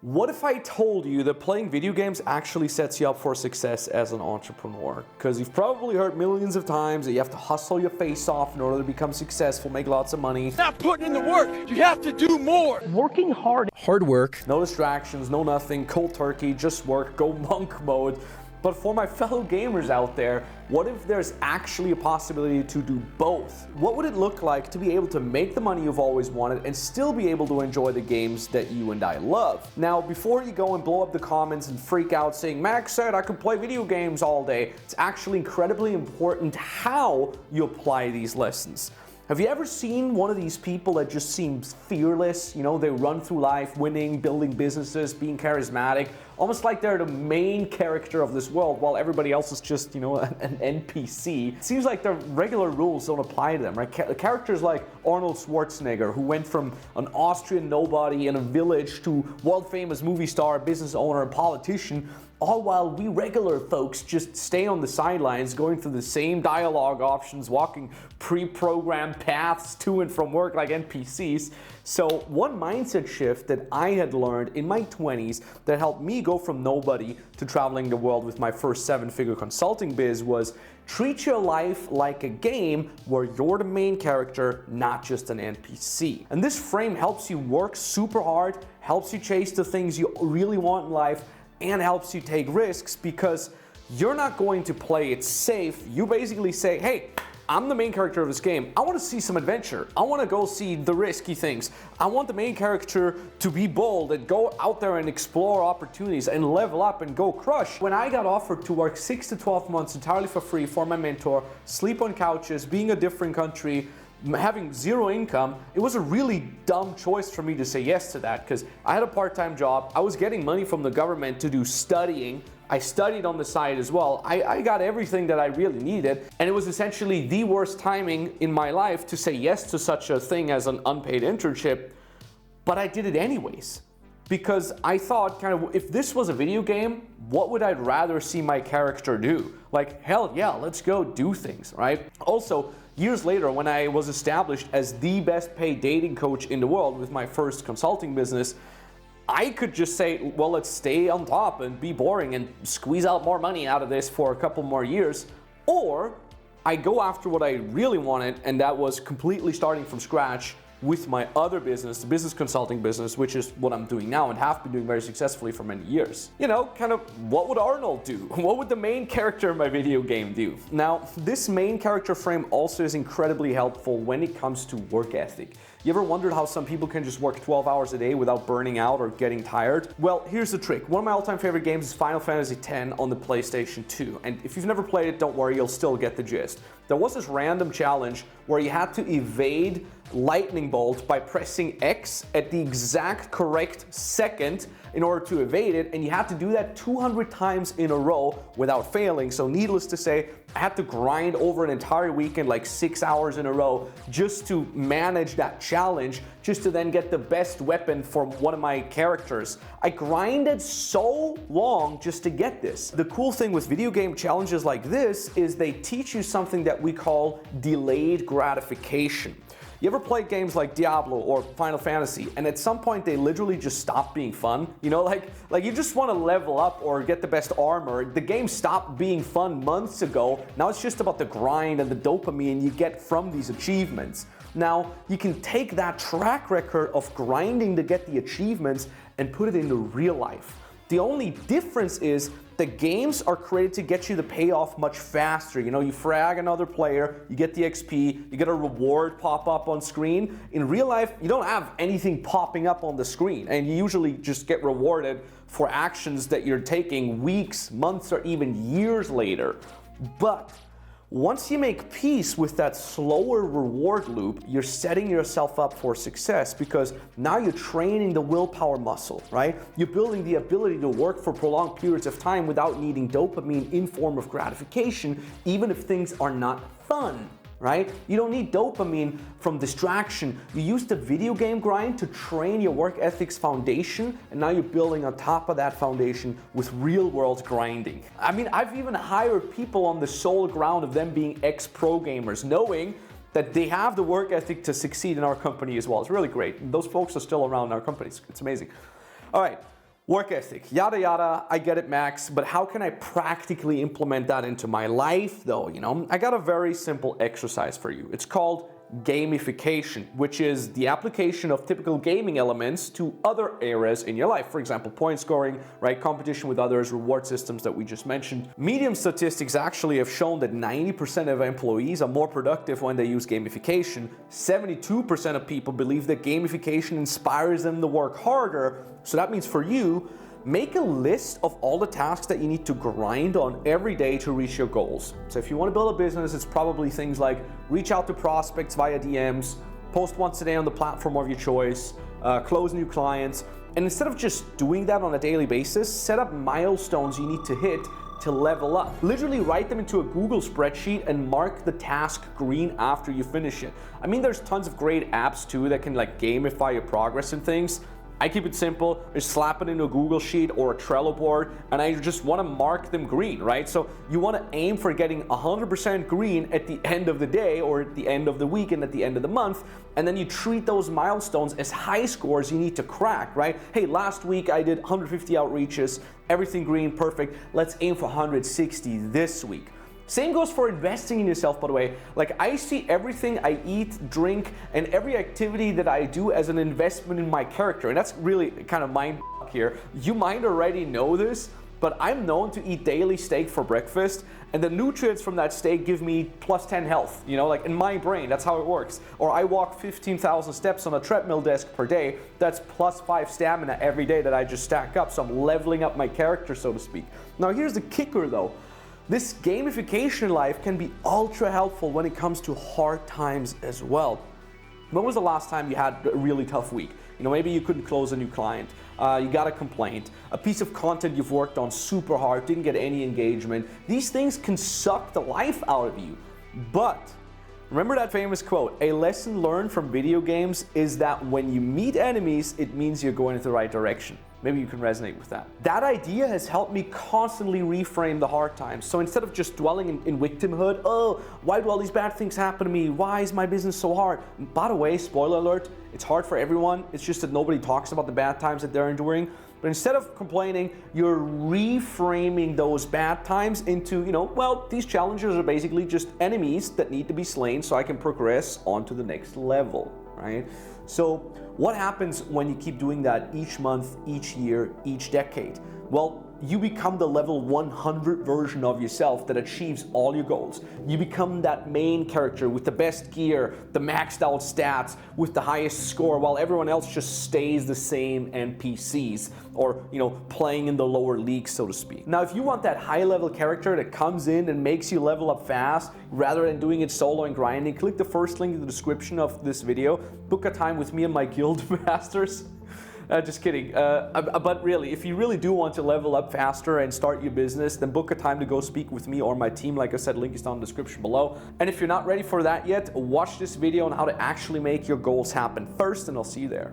What if I told you that playing video games actually sets you up for success as an entrepreneur? Because you've probably heard millions of times that you have to hustle your face off in order to become successful, make lots of money. Not putting in the work, you have to do more. Working hard. Hard work. No distractions, no nothing, cold turkey, just work, go monk mode. But for my fellow gamers out there, what if there's actually a possibility to do both? What would it look like to be able to make the money you've always wanted and still be able to enjoy the games that you and I love? Now, before you go and blow up the comments and freak out saying, Max said I could play video games all day, it's actually incredibly important how you apply these lessons. Have you ever seen one of these people that just seems fearless? You know, they run through life winning, building businesses, being charismatic, almost like they're the main character of this world while everybody else is just, you know, an NPC. It seems like the regular rules don't apply to them, right? Characters like Arnold Schwarzenegger, who went from an Austrian nobody in a village to world famous movie star, business owner, and politician, all while we regular folks just stay on the sidelines going through the same dialogue options, walking pre-programmed paths to and from work like NPCs. So one mindset shift that I had learned in my 20s that helped me go from nobody to traveling the world with my first 7-figure consulting biz was treat your life like a game where you're the main character, not just an NPC. And this frame helps you work super hard, helps you chase the things you really want in life, and helps you take risks because you're not going to play it safe. You basically say, hey, I'm the main character of this game. I want to see some adventure. I want to go see the risky things. I want the main character to be bold and go out there and explore opportunities and level up and go crush. When I got offered to work 6 to 12 months entirely for free for my mentor, sleep on couches, being a different country, having zero income, it was a really dumb choice for me to say yes to that because I had a part-time job. I was getting money from the government to do studying. I studied on the side as well. I got everything that I really needed, and it was essentially the worst timing in my life to say yes to such a thing as an unpaid internship, but I did it anyways. Because I thought, kind of, if this was a video game, what would I rather see my character do? Like, hell yeah, let's go do things, right? Also, years later, when I was established as the best paid dating coach in the world with my first consulting business, I could just say, well, let's stay on top and be boring and squeeze out more money out of this for a couple more years. Or I go after what I really wanted, and that was completely starting from scratch with my other business, the business consulting business, which is what I'm doing now and have been doing very successfully for many years. You know, kind of what would Arnold do? What would the main character in my video game do? Now, this main character frame also is incredibly helpful when it comes to work ethic. You ever wondered how some people can just work 12 hours a day without burning out or getting tired? Well, here's the trick. One of my all-time favorite games is Final Fantasy X on the PlayStation 2. And if you've never played it, don't worry, you'll still get the gist. There was this random challenge where you had to evade lightning bolt by pressing X at the exact correct second in order to evade it, and you had to do that 200 times in a row without failing. So needless to say, I had to grind over an entire weekend, like 6 hours in a row, just to manage that challenge, just to then get the best weapon for one of my characters. I grinded so long just to get this. The cool thing with video game challenges like this is they teach you something that we call delayed gratification. You ever play games like Diablo or Final Fantasy, and at some point they literally just stop being fun? You know, like you just want to level up or get the best armor. The game stopped being fun months ago. Now it's just about the grind and the dopamine you get from these achievements. Now, you can take that track record of grinding to get the achievements and put it into real life. The only difference is the games are created to get you the payoff much faster. You know, you frag another player, you get the XP, you get a reward pop up on screen. In real life, you don't have anything popping up on the screen, and you usually just get rewarded for actions that you're taking weeks, months, or even years later. But once you make peace with that slower reward loop, you're setting yourself up for success because now you're training the willpower muscle, right? You're building the ability to work for prolonged periods of time without needing dopamine in form of gratification, even if things are not fun. Right? You don't need dopamine from distraction. You use the video game grind to train your work ethics foundation, and now you're building on top of that foundation with real world grinding. I mean, I've even hired people on the sole ground of them being ex-pro gamers, knowing that they have the work ethic to succeed in our company as well. It's really great. Those folks are still around in our company. It's amazing. All right. Work ethic, yada yada, I get it, Max, but how can I practically implement that into my life though, I got a very simple exercise for you. It's called gamification, which is the application of typical gaming elements to other areas in your life. For example, point scoring, right? Competition with others, reward systems that we just mentioned. Medium statistics actually have shown that 90% of employees are more productive when they use gamification. 72% of people believe that gamification inspires them to work harder. So that means for you, make a list of all the tasks that you need to grind on every day to reach your goals. So if you want to build a business, it's probably things like reach out to prospects via DMs, post once a day on the platform of your choice, close new clients. And instead of just doing that on a daily basis, set up milestones you need to hit to level up. Literally write them into a Google spreadsheet and mark the task green after you finish it. I mean, there's tons of great apps too that can gamify your progress and things. I keep it simple, just slap it into a Google Sheet or a Trello board, and I just want to mark them green, right? So you want to aim for getting 100% green at the end of the day or at the end of the week and at the end of the month, and then you treat those milestones as high scores you need to crack, right? Hey, last week I did 150 outreaches, everything green, perfect. Let's aim for 160 this week. Same goes for investing in yourself, by the way. I see everything I eat, drink, and every activity that I do as an investment in my character. And that's really kind of mind here. You might already know this, but I'm known to eat daily steak for breakfast, and the nutrients from that steak give me plus 10 health, in my brain, that's how it works. Or I walk 15,000 steps on a treadmill desk per day, that's plus 5 stamina every day that I just stack up, so I'm leveling up my character, so to speak. Now here's the kicker though. This gamification life can be ultra helpful when it comes to hard times as well. When was the last time you had a really tough week? Maybe you couldn't close a new client, you got a complaint, a piece of content you've worked on super hard, didn't get any engagement. These things can suck the life out of you. But remember that famous quote, a lesson learned from video games is that when you meet enemies, it means you're going in the right direction. Maybe you can resonate with that. That idea has helped me constantly reframe the hard times. So instead of just dwelling in victimhood, oh, why do all these bad things happen to me? Why is my business so hard? And by the way, spoiler alert, it's hard for everyone. It's just that nobody talks about the bad times that they're enduring. But instead of complaining, you're reframing those bad times into, well, these challenges are basically just enemies that need to be slain so I can progress on to the next level, right? So what happens when you keep doing that each month, each year, each decade? Well, you become the level 100 version of yourself that achieves all your goals. You become that main character with the best gear, the maxed out stats, with the highest score, while everyone else just stays the same NPCs or, playing in the lower leagues, so to speak. Now, if you want that high level character that comes in and makes you level up fast, rather than doing it solo and grinding, click the first link in the description of this video, book a time with me and my guild masters. Just kidding. But really, if you really do want to level up faster and start your business, then book a time to go speak with me or my team. Like I said, link is down in the description below. And if you're not ready for that yet, watch this video on how to actually make your goals happen first, and I'll see you there.